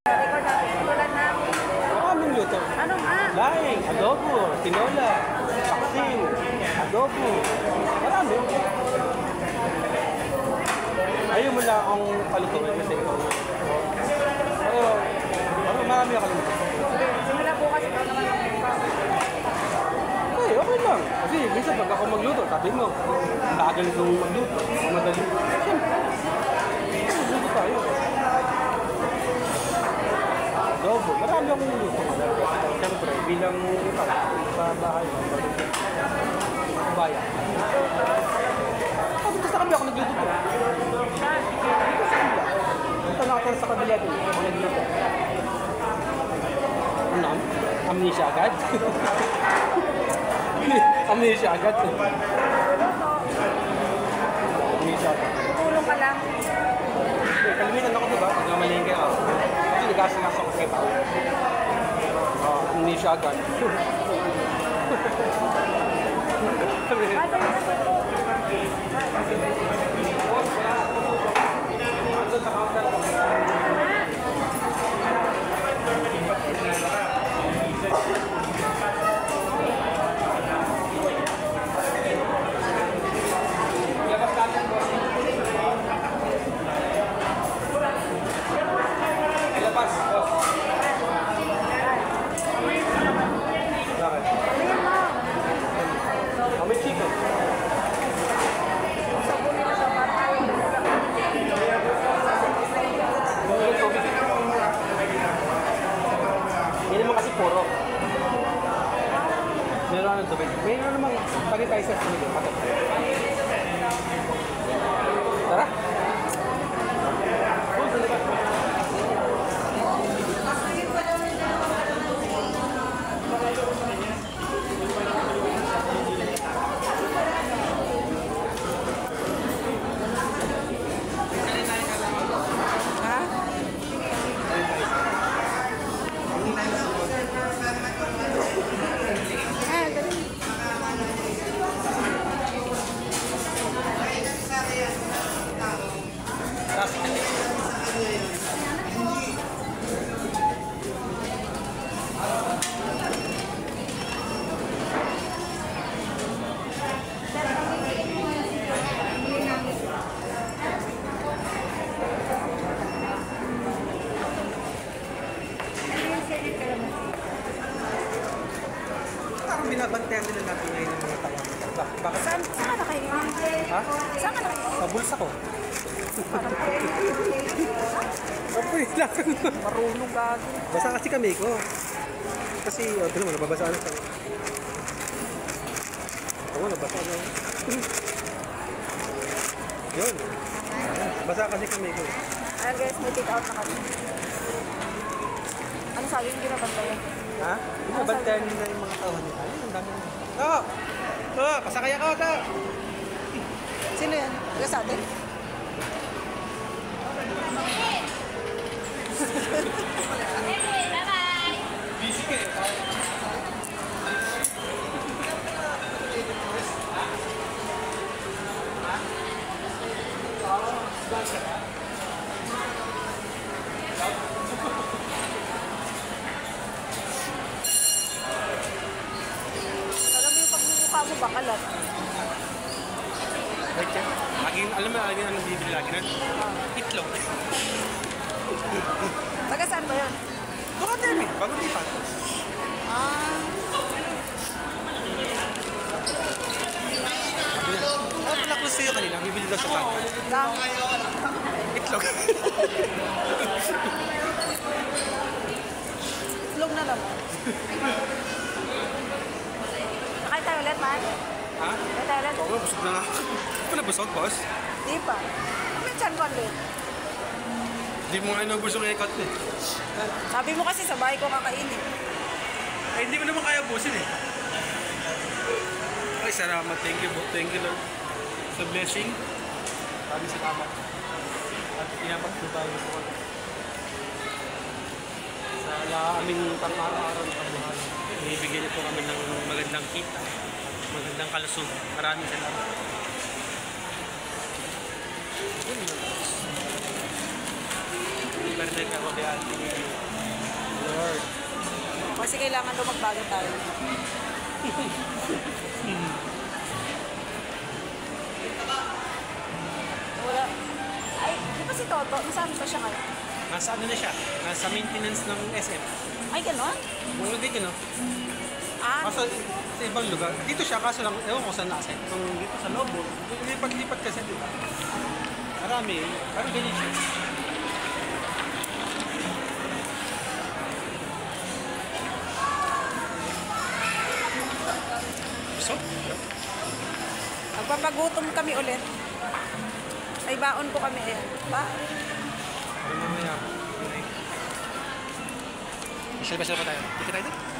Record natin. Tulad namin. Maraming luto. Ano nga? Laing, adobo, tinola, paksiw, adobo. Marami. Ayaw mo lang akong palutuin kasi ikaw. Pero marami ako luto. Sige, simula bukas ikaw naman ang Ay, okay lang. Kasi minsan pag ako magluto, sabi mo, tagal kong magluto. Madali. Siyempre. Magluto tayo. Adobo. Marami akong luto. Siyempre, bilang ikaw, sa bahay, sa bayan. Dito sa kabila ako nagluto ko. Dito sa kabila. Dito na ako sa kabila din. Ako nagluto. Ano? Amnesia agad? Amnesia agad. Amnesia agad. tulong ka lang. Kalimitan ako diba? Pag namalingke ako. Kasi nag-asingas ako kay tao. Amnesia agad. May chicken. Hindi naman kasi puro. Meron ng tubig. Meron namang tagay tayo sa tubig. Tara. Binabantayan nila natin ngayon ng mga tao. Bakit? Saan ka nakahiling? Ha? Saan ka nakahiling? Sa bulsa ko. Apoy lang. Marunong gago. Basa kasi kami ko. Kasi, ito naman, nababasa na siya. Oo, nabasa na. Yun. Basa kasi kami ko. Ayan guys, may take out na kami. Ano sabi yung ginabantayan? Ha? Binabantayan nila yung mga tao nila. Ayun, ang dami nila. Oo! Oo! Pasakay ako! Ito! Sino yan? Taga sa atin? Mo bakalat. Wait yan. Alam mo, ano bibili lagi nun? Itlog. Taga saan ba yun? Baka dami. Bago di pa. Ano pala kung sa'yo kanina? Bibili daw sa pan. Itlog. Itlog na lang. Nakain tayo ulit, man? Ha? Nakain tayo ulit? Oo, busog na nga. Hindi pa nabusog, boss? Di pa. May chan ko ulit. Hindi mo nga inubusog yung ikat eh. Sabi mo kasi sa bahay ko kakainin. Ay, hindi mo naman kaya busin eh. Ay, salamat. Thank you, Lord. Sa blessing. Sabi sa tama. At pinapagtubayan ko. Sa aming pang-araw-araw na kabuhay. Ibibigyan niyo po kami ng magandang kita. Magandang kalusog. Maraming salamat. Yun lang. Bernay ka ko di Kasi kailangan daw magbago tayo. Wala. Ay, di ba si Toto? Nasaan pa siya ngayon? Nasa ano na siya? Nasa maintenance ng SM. Ay, gano'n? Mga dito, no? Ah, Kaso sa ibang lugar. Dito siya, kaso lang, ewan ko saan nasa. Kung dito sa Lobo, lipat-lipat kasi dito. Marami, parang ganyan siya. So, magpapagutom kami ulit. May baon ko kami. Ayan. Ba? parang mamaya. Basta pa tayo. Dito tayo doon.